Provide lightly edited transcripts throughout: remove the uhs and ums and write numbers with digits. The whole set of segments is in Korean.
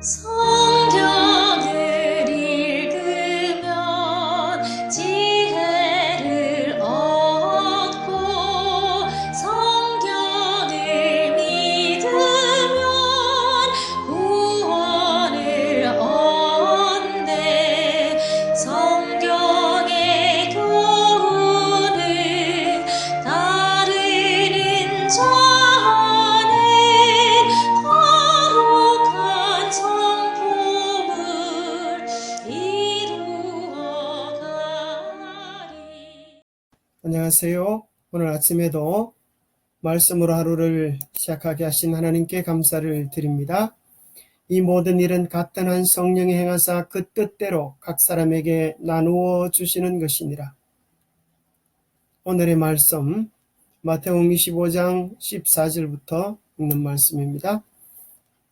성경을 읽으면 지혜를 얻고 성경을 믿으면 구원을 얻네. 성경의 교훈을 따르는 자는 거룩한 성품을 이루어가리. 안녕하세요. 오늘 아침에도 말씀으로 하루를 시작하게 하신 하나님께 감사를 드립니다. 이 모든 일은 같은 한 성령이 행하사 그 뜻대로 각 사람에게 나누어 주시는 것이니라. 오늘의 말씀 마태복음 25장 14절부터 읽는 말씀입니다.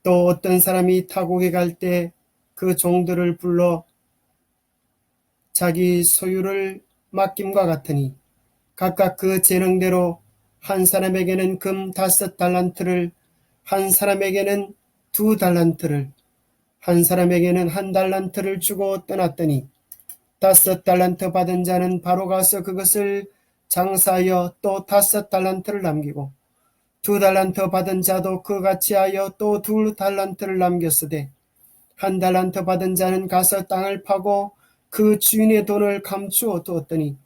또 어떤 사람이 타국에 갈 때 그 종들을 불러 자기 소유를 맡김과 같으니 각각 그 재능대로 한 사람에게는 금 5달란트를, 한 사람에게는 2달란트를, 한 사람에게는 1달란트를 주고 떠났더니 5달란트 받은 자는 바로 가서 그것을 장사하여 또 5달란트를 남기고 2달란트 받은 자도 그같이 하여 또 2달란트를 남겼으되 1달란트 받은 자는 가서 땅을 파고 그 주인의 돈을 감추어 두었더니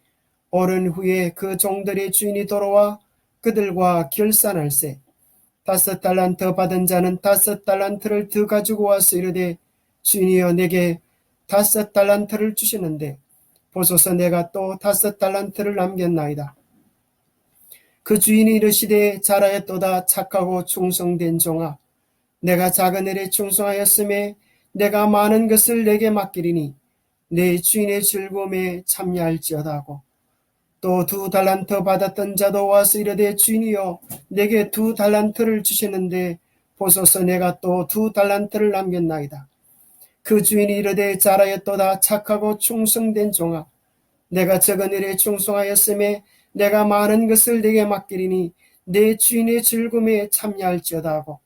오랜 후에 그 종들의 주인이 돌아와 그들과 결산할세 5달란트 받은 자는 5달란트를 더 가지고 와서 이르되 주인이여 내게 5달란트를 주시는데 보소서 내가 또 5달란트를 남겼나이다. 그 주인이 이르시되 잘하였도다 착하고 충성된 종아 내가 작은 일에 충성하였음에 내가 많은 것을 내게 맡기리니 내 주인의 즐거움에 참여할지어다 하고 또 2달란트 받았던 자도 와서 이르되 주인이여 내게 2달란트를 주시는데 보소서 내가 또 2달란트를 남겼나이다. 그 주인이 이르되 잘하였도다 착하고 충성된 종아 내가 적은 일에 충성하였음에 내가 많은 것을 내게 맡기리니 내 주인의 즐거움에 참여할지어다 하고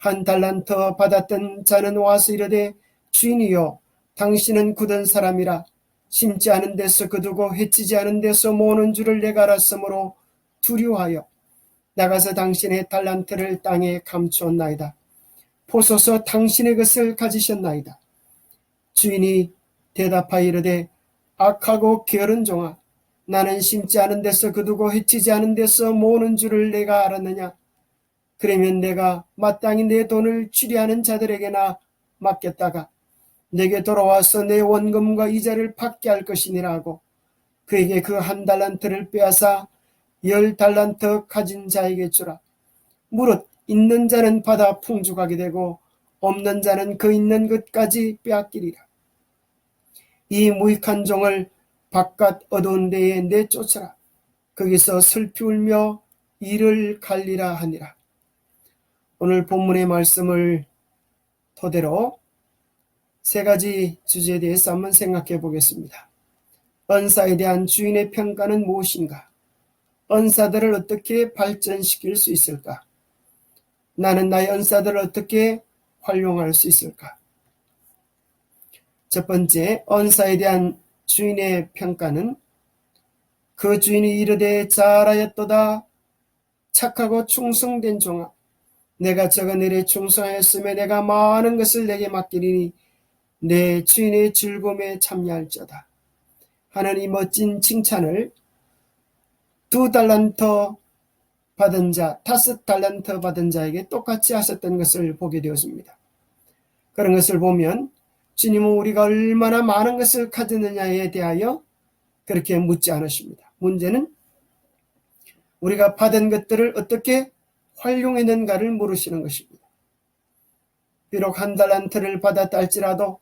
1달란트 받았던 자는 와서 이르되 주인이여 당신은 굳은 사람이라 심지 않은 데서 거두고 해치지 않은 데서 모으는 줄을 내가 알았으므로 두려워하여 나가서 당신의 달란트를 땅에 감추었나이다. 보소서 당신의 것을 가지셨나이다. 주인이 대답하여 이르되 악하고 게으른 종아 나는 심지 않은 데서 거두고 해치지 않은 데서 모으는 줄을 내가 알았느냐. 그러면 내가 마땅히 내 돈을 취리하는 자들에게나 맡겼다가 내게 돌아와서 내 원금과 이자를 받게 할 것이니라 하고 그에게 그 1달란트를 빼앗아 10달란트 가진 자에게 주라. 무릇 있는 자는 받아 풍족하게 되고 없는 자는 그 있는 것까지 빼앗기리라. 이 무익한 종을 바깥 어두운 데에 내쫓으라. 거기서 슬피 울며 이를 갈리라 하니라. 오늘 본문의 말씀을 토대로 세 가지 주제에 대해서 한번 생각해 보겠습니다. 은사에 대한 주인의 평가는 무엇인가? 은사들을 어떻게 발전시킬 수 있을까? 나는 나의 은사들을 어떻게 활용할 수 있을까? 첫 번째, 은사에 대한 주인의 평가는 그 주인이 이르되 잘하였도다 착하고 충성된 종아 내가 적은 일에 충성하였으며 내가 많은 것을 내게 맡기리니 내 주인의 즐거움에 참여할지어다 하는 이 멋진 칭찬을 2달란트 받은 자, 5달란트 받은 자에게 똑같이 하셨던 것을 보게 되었습니다. 그런 것을 보면 주님은 우리가 얼마나 많은 것을 가졌느냐에 대하여 그렇게 묻지 않으십니다. 문제는 우리가 받은 것들을 어떻게 활용했는가를 물으시는 것입니다. 비록 1달란트를 받았다 할지라도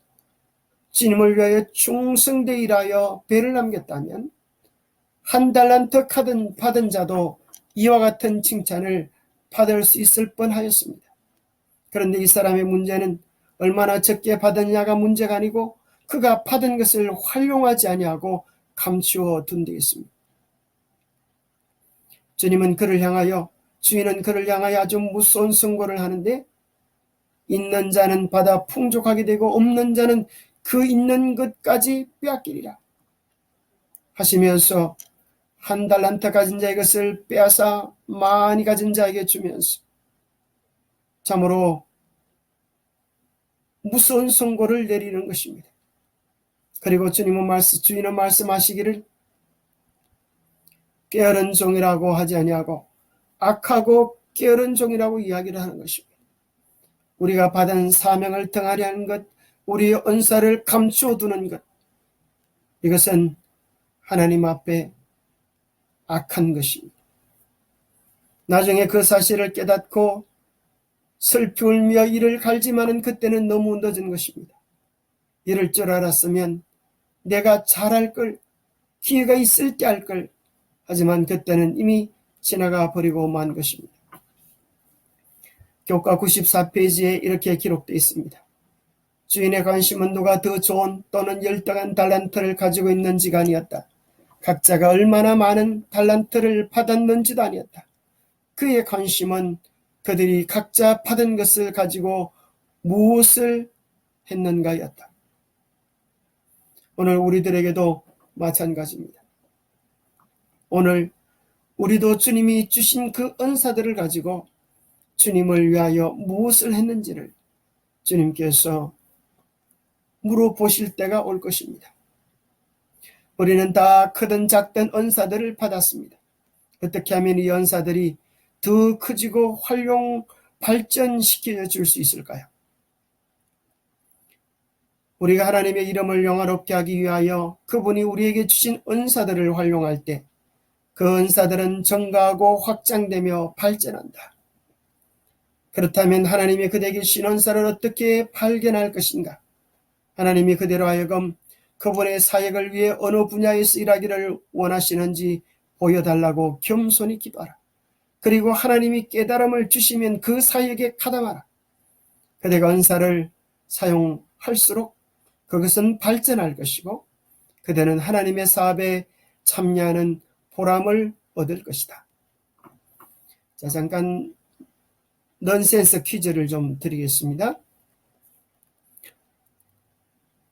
주님을 위하여 충성되이 일하여 배를 남겼다면 1달란트 받은 자도 이와 같은 칭찬을 받을 수 있을 뻔하였습니다. 그런데 이 사람의 문제는 얼마나 적게 받았냐가 문제가 아니고 그가 받은 것을 활용하지 아니하고 감추어 둔 데 있습니다. 주인은 그를 향하여 아주 무서운 선고를 하는데 있는 자는 받아 풍족하게 되고 없는 자는 그 있는 것까지 빼앗기리라 하시면서 한 달란트 가진 자의 것을 빼앗아 많이 가진 자에게 주면서 참으로 무서운 선고를 내리는 것입니다. 그리고 주님은 말씀하시기를 게으른 종이라고 하지 아니하고 악하고 게으른 종이라고 이야기를 하는 것입니다. 우리가 받은 사명을 등하리 하는 것, 우리의 은사를 감추어 두는 것, 이것은 하나님 앞에 악한 것입니다. 나중에 그 사실을 깨닫고 슬피 울며 이를 갈지만은 그때는 너무 늦은 것입니다. 이럴 줄 알았으면 내가 잘할 걸, 기회가 있을 때 할 걸, 하지만 그때는 이미 지나가 버리고 만 것입니다. 교과 94페이지에 이렇게 기록되어 있습니다. 주인의 관심은 누가 더 좋은 또는 열등한 달란트를 가지고 있는지가 아니었다. 각자가 얼마나 많은 달란트를 받았는지도 아니었다. 그의 관심은 그들이 각자 받은 것을 가지고 무엇을 했는가였다. 오늘 우리들에게도 마찬가지입니다. 오늘 우리도 주님이 주신 그 은사들을 가지고 주님을 위하여 무엇을 했는지를 주님께서 물어보실 때가 올 것입니다. 우리는 다 크든 작든 은사들을 받았습니다. 어떻게 하면 이 은사들이 더 커지고 발전시켜 줄 수 있을까요? 우리가 하나님의 이름을 영화롭게 하기 위하여 그분이 우리에게 주신 은사들을 활용할 때 그 은사들은 증가하고 확장되며 발전한다. 그렇다면 하나님이 그대에게 주신 은사를 어떻게 발견할 것인가? 하나님이 그대로 하여금 그분의 사역을 위해 어느 분야에서 일하기를 원하시는지 보여달라고 겸손히 기도하라. 그리고 하나님이 깨달음을 주시면 그 사역에 가담하라. 그대가 은사를 사용할수록 그것은 발전할 것이고 그대는 하나님의 사업에 참여하는 보람을 얻을 것이다. 자, 잠깐 넌센스 퀴즈를 좀 드리겠습니다.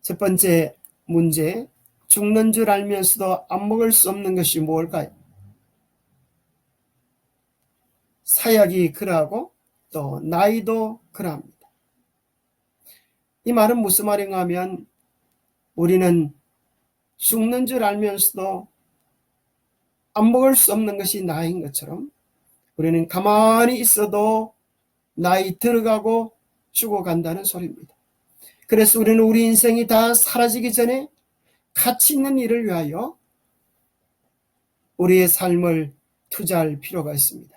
첫 번째 문제, 죽는 줄 알면서도 안 먹을 수 없는 것이 뭘까요? 사약이 그러하고 또 나이도 그러합니다. 이 말은 무슨 말인가 하면 우리는 죽는 줄 알면서도 안 먹을 수 없는 것이 나이인 것처럼 우리는 가만히 있어도 나이 들어가고 죽어간다는 소리입니다. 그래서 우리는 우리 인생이 다 사라지기 전에 가치 있는 일을 위하여 우리의 삶을 투자할 필요가 있습니다.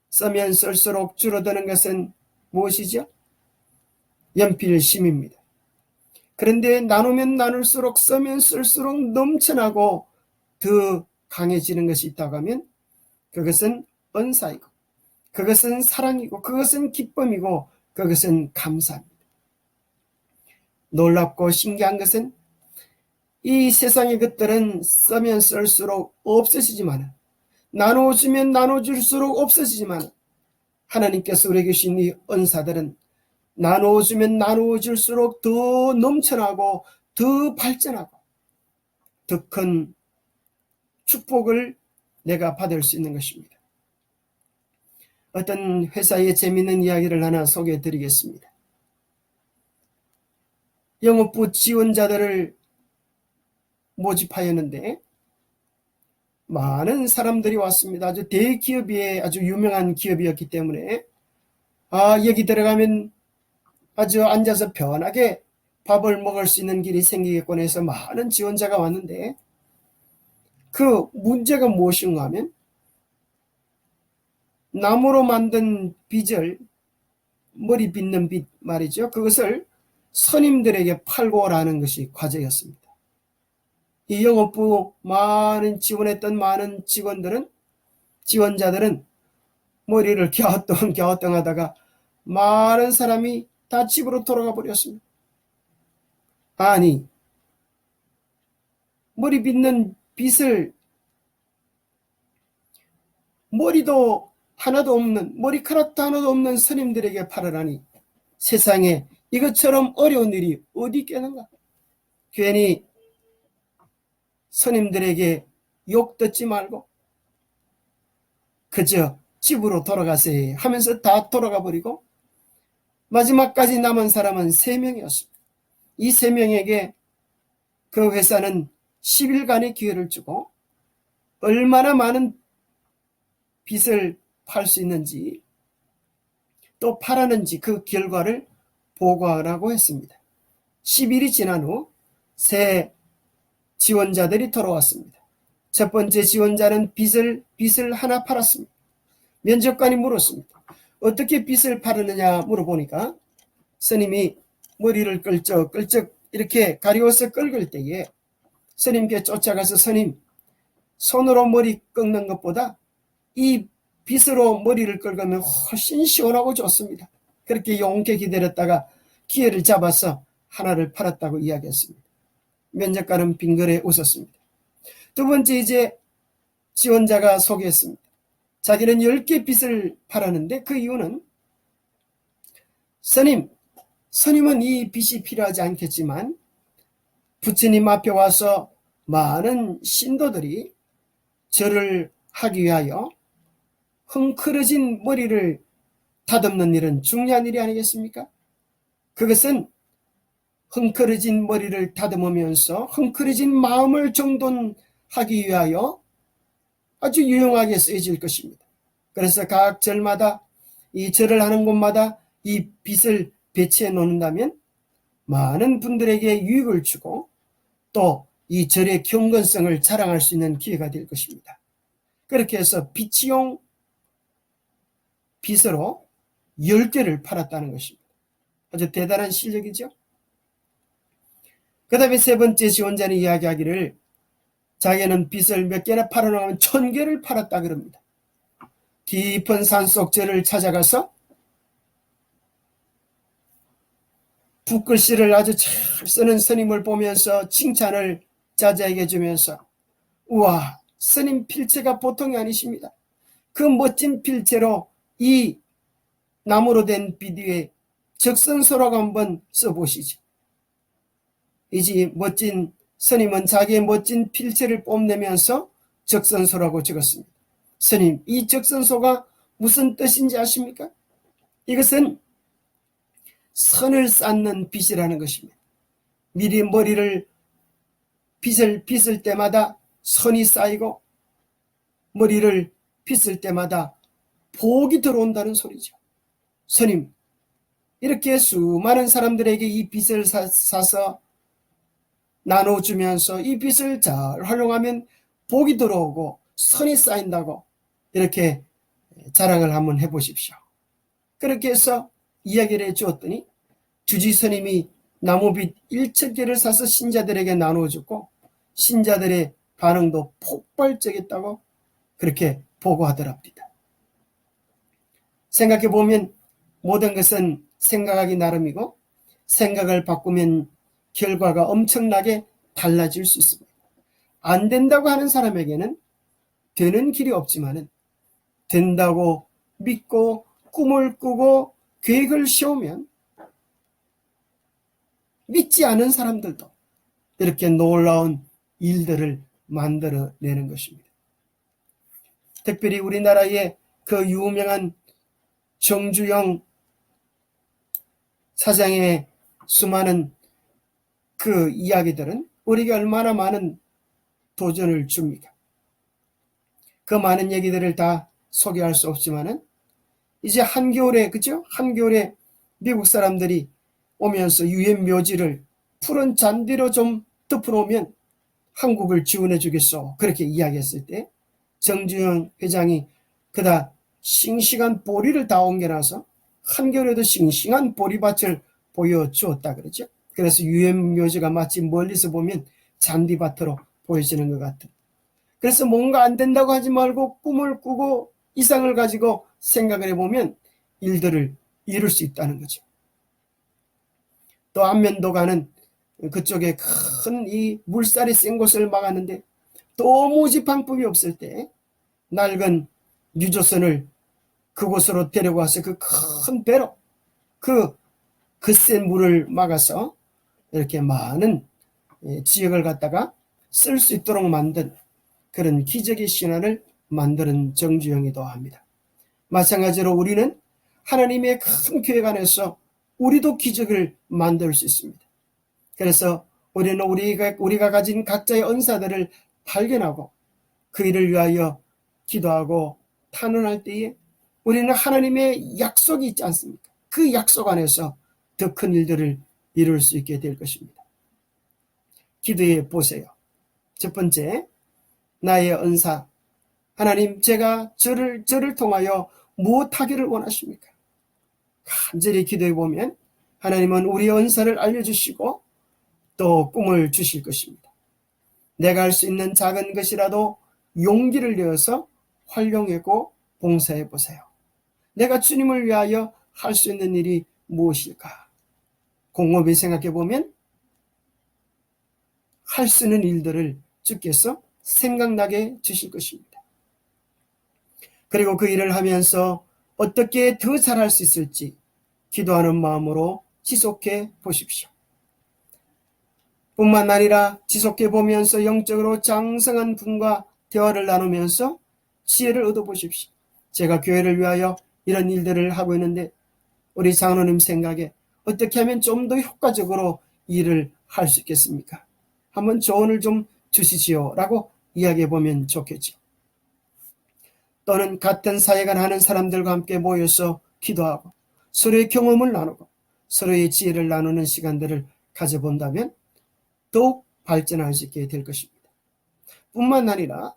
쓰면 쓸수록 줄어드는 것은 무엇이죠? 연필심입니다. 그런데 나누면 나눌수록 쓰면 쓸수록 넘쳐나고 더 강해지는 것이 있다고 하면 그것은 은사이고 그것은 사랑이고 그것은 기쁨이고 그것은 감사입니다. 놀랍고 신기한 것은 이 세상의 것들은 쓰면 쓸수록 없어지지만 나눠주면 나눠줄수록 없어지지만 하나님께서 우리에게 주신 이 은사들은 나눠주면 나눠줄수록 더 넘쳐나고 더 발전하고 더 큰 축복을 내가 받을 수 있는 것입니다. 어떤 회사의 재미있는 이야기를 하나 소개해 드리겠습니다. 영업부 지원자들을 모집하였는데 많은 사람들이 왔습니다. 아주 대기업이 아주 유명한 기업이었기 때문에 여기 들어가면 아주 앉아서 편하게 밥을 먹을 수 있는 길이 생기겠구나 해서 많은 지원자가 왔는데 그 문제가 무엇인가 하면 나무로 만든 빗을 머리 빗는 빗 말이죠. 그것을 선임들에게 팔고 오라는 것이 과제였습니다. 이 영업부 지원했던 많은 지원자들은 머리를 갸우뚱 하다가 많은 사람이 다 집으로 돌아가 버렸습니다. 아니, 머리 빗는 빗을 머리도 하나도 없는, 머리카락도 하나도 없는 스님들에게 팔으라니 세상에 이것처럼 어려운 일이 어디 있겠는가? 괜히 스님들에게 욕 듣지 말고 그저 집으로 돌아가세요 하면서 다 돌아가 버리고 마지막까지 남은 사람은 3명이었습니다. 이 3명에게 그 회사는 10일간의 기회를 주고 얼마나 많은 빚을 팔 수 있는지 또 팔았는지 그 결과를 보고하라고 했습니다. 10일이 지난 후 새 지원자들이 돌아왔습니다. 첫 번째 지원자는 빚을 하나 팔았습니다. 면접관이 물었습니다. 어떻게 빚을 팔았느냐 물어보니까 스님이 머리를 끌적끌적 이렇게 가리워서 긁을 때에 스님께 쫓아가서 스님, 손으로 머리 꺾는 것보다 이 빗으로 머리를 긁으면 훨씬 시원하고 좋습니다. 그렇게 용케 기다렸다가 기회를 잡아서 하나를 팔았다고 이야기했습니다. 면접관은 빙그레 웃었습니다. 두 번째 이제 지원자가 소개했습니다. 자기는 10개 빗을 팔았는데 그 이유는 스님은 이 빚이 필요하지 않겠지만 부처님 앞에 와서 많은 신도들이 절을 하기 위하여 흥크러진 머리를 다듬는 일은 중요한 일이 아니겠습니까? 그것은 흥크러진 머리를 다듬으면서 흥크러진 마음을 정돈하기 위하여 아주 유용하게 쓰여질 것입니다. 그래서 각 절마다 이 절을 하는 곳마다 이 빚을 배치해 놓는다면 많은 분들에게 유익을 주고 또 이 절의 경건성을 자랑할 수 있는 기회가 될 것입니다. 그렇게 해서 비치용 빚으로 10개를 팔았다는 것입니다. 아주 대단한 실력이죠. 그 다음에 세 번째 지원자는 이야기하기를 자기는 빚을 몇 개나 팔아나가면 1000개를 팔았다 그럽니다. 깊은 산속 절을 찾아가서 붓글씨를 아주 잘 쓰는 스님을 보면서 칭찬을 자자에게 주면서 우와, 스님 필체가 보통이 아니십니다. 그 멋진 필체로 이 나무로 된 빗 위에 적선소라고 한번 써보시죠. 이제 멋진 스님은 자기의 멋진 필체를 뽐내면서 적선소라고 적었습니다. 스님, 이 적선소가 무슨 뜻인지 아십니까? 이것은 선을 쌓는 빗이라는 것입니다. 미리 머리를 빗을 때마다 선이 쌓이고 머리를 빗을 때마다 복이 들어온다는 소리죠. 스님, 이렇게 수많은 사람들에게 이 빗을 사서 나눠주면서 이 빗을 잘 활용하면 복이 들어오고 선이 쌓인다고 이렇게 자랑을 한번 해보십시오. 그렇게 해서 이야기를 해주었더니 주지스님이 나무빗 1000개를 사서 신자들에게 나눠줬고 신자들의 반응도 폭발적이었다고 그렇게 보고하더랍니다. 생각해보면 모든 것은 생각하기 나름이고 생각을 바꾸면 결과가 엄청나게 달라질 수 있습니다. 안 된다고 하는 사람에게는 되는 길이 없지만은 된다고 믿고 꿈을 꾸고 계획을 세우면 믿지 않은 사람들도 이렇게 놀라운 일들을 만들어내는 것입니다. 특별히 우리나라의 그 유명한 정주영 사장의 수많은 그 이야기들은 우리에게 얼마나 많은 도전을 줍니까? 그 많은 얘기들을 다 소개할 수 없지만은 이제 한겨울에 그죠? 한겨울에 미국 사람들이 오면서 유엔 묘지를 푸른 잔디로 좀 덮어놓으면 한국을 지원해 주겠소. 그렇게 이야기했을 때 정주영 회장이 그다 싱싱한 보리를 다 옮겨놔서 한겨울에도 싱싱한 보리밭을 보여주었다 그러죠. 그래서 유엔 묘지가 마치 멀리서 보면 잔디밭으로 보여지는 것 같은. 그래서 뭔가 안 된다고 하지 말고 꿈을 꾸고 이상을 가지고 생각을 해보면 일들을 이룰 수 있다는 거죠. 또 안면도가는 그쪽에 큰 이 물살이 센 곳을 막았는데 도무지 방법이 없을 때 낡은 유조선을 그곳으로 데려가서 그 큰 배로 그 그 센 물을 막아서 이렇게 많은 지역을 갖다가 쓸 수 있도록 만든 그런 기적의 신화를 만드는 정주영이기도 합니다. 마찬가지로 우리는 하나님의 큰 계획 안에서 우리도 기적을 만들 수 있습니다. 그래서 우리는 우리가 가진 각자의 은사들을 발견하고 그 일을 위하여 기도하고 탄원할 때에 우리는 하나님의 약속이 있지 않습니까? 그 약속 안에서 더 큰 일들을 이룰 수 있게 될 것입니다. 기도해 보세요. 첫 번째, 나의 은사. 하나님, 제가 저를 통하여 무엇하기를 원하십니까? 간절히 기도해 보면 하나님은 우리의 은사를 알려주시고 또 꿈을 주실 것입니다. 내가 할 수 있는 작은 것이라도 용기를 내어서 활용하고 봉사해 보세요. 내가 주님을 위하여 할 수 있는 일이 무엇일까? 곰곰이 생각해 보면 할 수 있는 일들을 주께서 생각나게 주실 것입니다. 그리고 그 일을 하면서 어떻게 더 잘할 수 있을지 기도하는 마음으로 지속해 보십시오. 뿐만 아니라 지속해 보면서 영적으로 장성한 분과 대화를 나누면서 지혜를 얻어보십시오. 제가 교회를 위하여 이런 일들을 하고 있는데 우리 장로님 생각에 어떻게 하면 좀 더 효과적으로 일을 할 수 있겠습니까? 한번 조언을 좀 주시지요 라고 이야기해 보면 좋겠죠. 또는 같은 사역을 하는 사람들과 함께 모여서 기도하고 서로의 경험을 나누고 서로의 지혜를 나누는 시간들을 가져본다면 더욱 발전할 수 있게 될 것입니다. 뿐만 아니라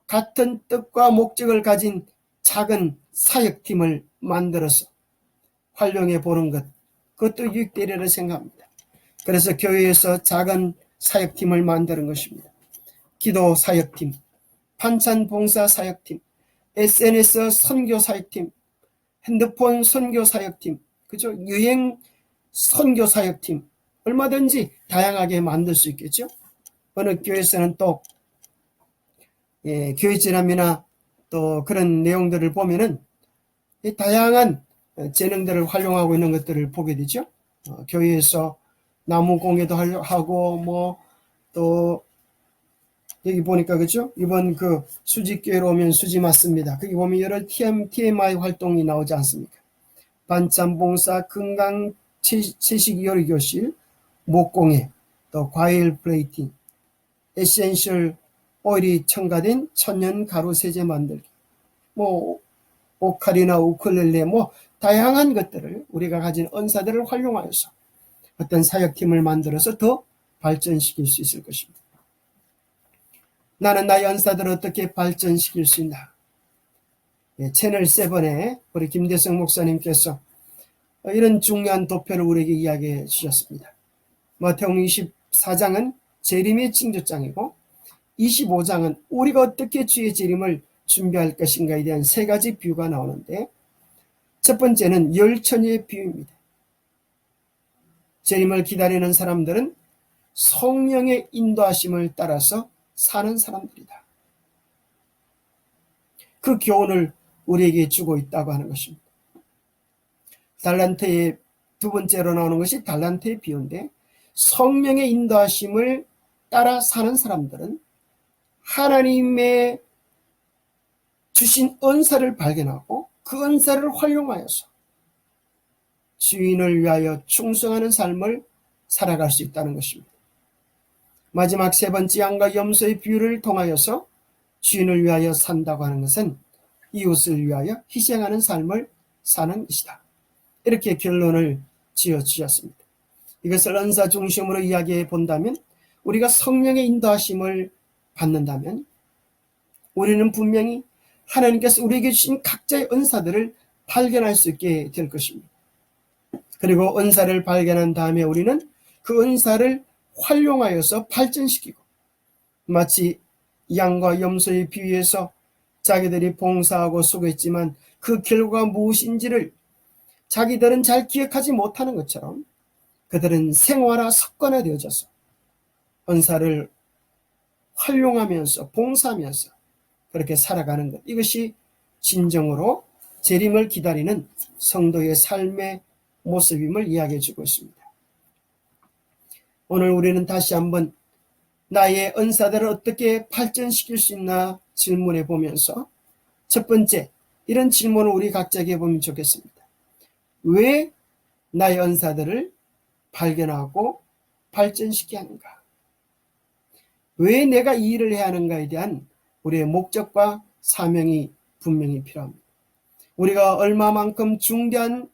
같은 뜻과 목적을 가진 작은 사역팀을 만들어서 활용해 보는 것, 그것도 유익되리라 생각합니다. 그래서 교회에서 작은 사역팀을 만드는 것입니다. 기도 사역팀, 반찬 봉사 사역팀, SNS 선교 사역팀, 핸드폰 선교 사역팀, 그죠? 유행 선교 사역팀, 얼마든지 다양하게 만들 수 있겠죠. 어느 교회에서는 또 교회 지람이나 또 그런 내용들을 보면은 다양한 재능들을 활용하고 있는 것들을 보게 되죠. 교회에서 나무 공예도 하고 뭐 또 여기 보니까 그죠? 이번 그 수지교회로 오면 수지 맞습니다. 거기 보면 여러 TMI 활동이 나오지 않습니까? 반찬 봉사, 건강 채식 요리 교실, 목공예, 또 과일 플레이팅, 에센셜 오일이 첨가된 천연 가루 세제 만들기, 뭐 오카리나 우쿨렐레, 뭐 다양한 것들을 우리가 가진 은사들을 활용하여서 어떤 사역팀을 만들어서 더 발전시킬 수 있을 것입니다. 나는 나의 은사들을 어떻게 발전시킬 수 있나? 채널 7에 우리 김대성 목사님께서 이런 중요한 도표를 우리에게 이야기해 주셨습니다. 마태복음 24장은 재림의 징조장이고 25장은 우리가 어떻게 주의 재림을 준비할 것인가에 대한 세 가지 비유가 나오는데 첫 번째는 열처녀의 비유입니다. 재림을 기다리는 사람들은 성령의 인도하심을 따라서 사는 사람들이다. 그 교훈을 우리에게 주고 있다고 하는 것입니다. 달란트의 두 번째로 나오는 것이 달란트의 비유인데 성령의 인도하심을 따라 사는 사람들은 하나님의 주신 은사를 발견하고 그 은사를 활용하여서 주인을 위하여 충성하는 삶을 살아갈 수 있다는 것입니다. 마지막 세 번째 양과 염소의 비유를 통하여서 주인을 위하여 산다고 하는 것은 이웃을 위하여 희생하는 삶을 사는 것이다. 이렇게 결론을 지어주셨습니다. 이것을 은사 중심으로 이야기해 본다면 우리가 성령의 인도하심을 받는다면 우리는 분명히 하나님께서 우리에게 주신 각자의 은사들을 발견할 수 있게 될 것입니다. 그리고 은사를 발견한 다음에 우리는 그 은사를 활용하여서 발전시키고 마치 양과 염소의 비유에서 자기들이 봉사하고 수고했지만 그 결과가 무엇인지를 자기들은 잘 기억하지 못하는 것처럼 그들은 생활화 습관화되어져서 은사를 활용하면서 봉사하면서 그렇게 살아가는 것, 이것이 진정으로 재림을 기다리는 성도의 삶의 모습임을 이야기해 주고 있습니다. 오늘 우리는 다시 한번 나의 은사들을 어떻게 발전시킬 수 있나 질문해 보면서 첫 번째, 이런 질문을 우리 각자에게 해보면 좋겠습니다. 왜 나의 은사들을 발견하고 발전시켜야 하는가? 왜 내가 이 일을 해야 하는가에 대한 우리의 목적과 사명이 분명히 필요합니다. 우리가 얼마만큼 중대한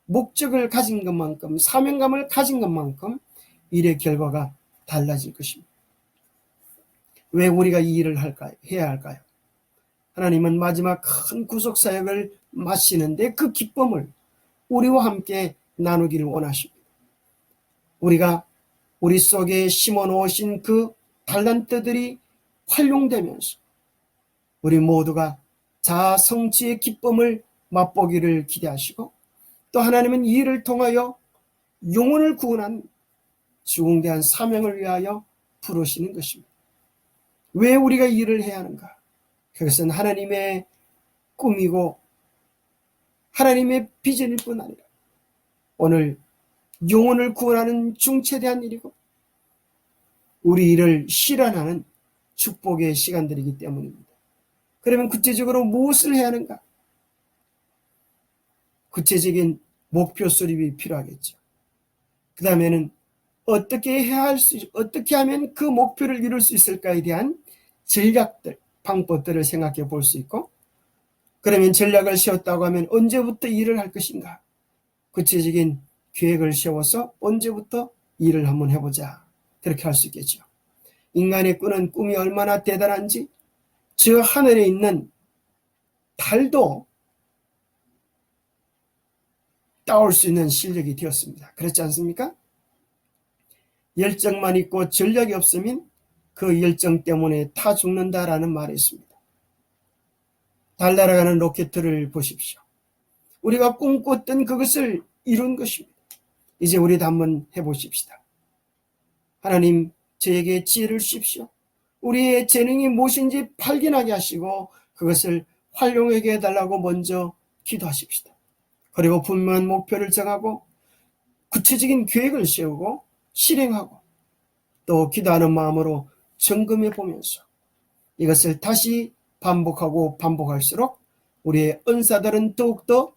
목적을 가진 것만큼, 사명감을 가진 것만큼 일의 결과가 달라질 것입니다. 왜 우리가 이 일을 해야 할까요? 하나님은 마지막 큰 구속사역을 마치는데 그 기쁨을 우리와 함께 나누기를 원하십니다. 우리가 우리 속에 심어놓으신 그 달란트들이 활용되면서 우리 모두가 자아 성취의 기쁨을 맛보기를 기대하시고, 또 하나님은 이 일을 통하여 영혼을 구원한 중대한 사명을 위하여 부르시는 것입니다. 왜 우리가 이 일을 해야 하는가? 그것은 하나님의 꿈이고 하나님의 비전일 뿐 아니라 오늘 영혼을 구원하는 중체대한 일이고 우리 일을 실현하는 축복의 시간들이기 때문입니다. 그러면 구체적으로 무엇을 해야 하는가? 구체적인 목표 수립이 필요하겠죠. 그 다음에는 어떻게 하면 그 목표를 이룰 수 있을까에 대한 전략들, 방법들을 생각해 볼 수 있고, 그러면 전략을 세웠다고 하면 언제부터 일을 할 것인가? 구체적인 계획을 세워서 언제부터 일을 한번 해보자. 그렇게 할 수 있겠죠. 인간의 꾸는 꿈이 얼마나 대단한지 저 하늘에 있는 달도 따올 수 있는 실력이 되었습니다. 그렇지 않습니까? 열정만 있고 전략이 없으면 그 열정 때문에 타 죽는다라는 말이 있습니다. 달 날아가는 로켓을 보십시오. 우리가 꿈꿨던 그것을 이룬 것입니다. 이제 우리도 한번 해보십시다. 하나님, 저에게 지혜를 주십시오. 우리의 재능이 무엇인지 발견하게 하시고 그것을 활용하게 해달라고 먼저 기도하십시다. 그리고 분명한 목표를 정하고 구체적인 계획을 세우고 실행하고 또 기도하는 마음으로 점검해 보면서 이것을 다시 반복하고 반복할수록 우리의 은사들은 더욱더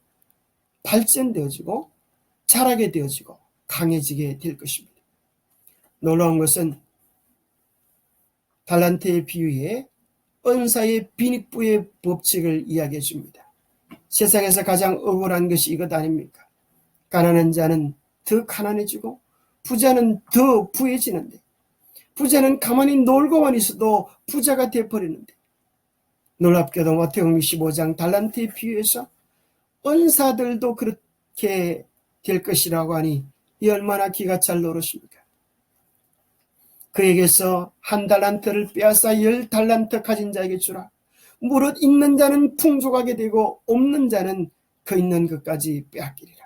발전되어지고 자라게 되어지고 강해지게 될 것입니다. 놀라운 것은 달란트의 비유에 은사의 빈익부의 법칙을 이야기해 줍니다. 세상에서 가장 억울한 것이 이것 아닙니까? 가난한 자는 더 가난해지고 부자는 더 부해지는데, 부자는 가만히 놀고만 있어도 부자가 되어버리는데, 놀랍게도 마태복음 15장 달란트의 비유에서 은사들도 그렇게 될 것이라고 하니 이 얼마나 기가 찰 노릇입니까? 그에게서 1달란트를 빼앗아 10달란트 가진 자에게 주라. 무릇 있는 자는 풍족하게 되고 없는 자는 그 있는 것까지 빼앗기리라.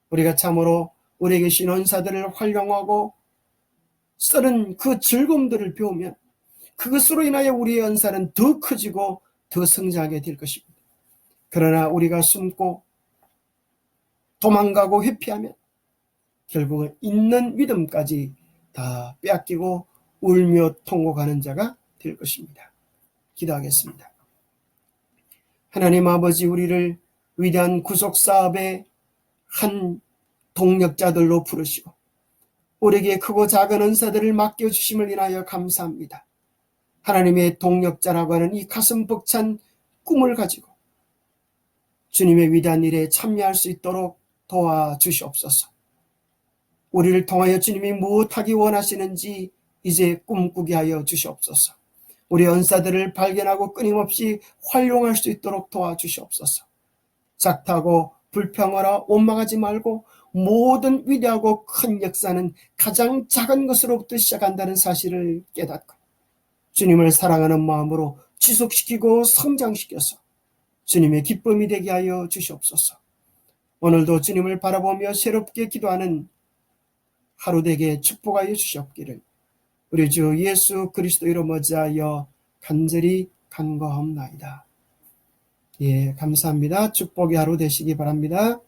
우리가 참으로 우리에게 주신 은사들을 활용하고 쓰는 그 즐거움들을 배우면 그것으로 인하여 우리의 은사는 더 커지고 더 성장하게 될 것입니다. 그러나 우리가 숨고 도망가고 회피하면 결국은 있는 믿음까지 다 빼앗기고 울며 통곡하는 자가 될 것입니다. 기도하겠습니다. 하나님 아버지, 우리를 위대한 구속사업의 한 동력자들로 부르시고 우리에게 크고 작은 은사들을 맡겨주심을 인하여 감사합니다. 하나님의 동력자라고 하는 이 가슴 벅찬 꿈을 가지고 주님의 위대한 일에 참여할 수 있도록 도와주시옵소서. 우리를 통하여 주님이 무엇하기 원하시는지 이제 꿈꾸게 하여 주시옵소서. 우리 은사들을 발견하고 끊임없이 활용할 수 있도록 도와주시옵소서. 작다고 불평하라 원망하지 말고 모든 위대하고 큰 역사는 가장 작은 것으로부터 시작한다는 사실을 깨닫고 주님을 사랑하는 마음으로 지속시키고 성장시켜서 주님의 기쁨이 되게 하여 주시옵소서. 오늘도 주님을 바라보며 새롭게 기도하는 하루 되게 축복하여 주시옵기를 우리 주 예수 그리스도 이름 어지하여 간절히 간구하옵나이다. 예, 감사합니다. 축복의 하루 되시기 바랍니다.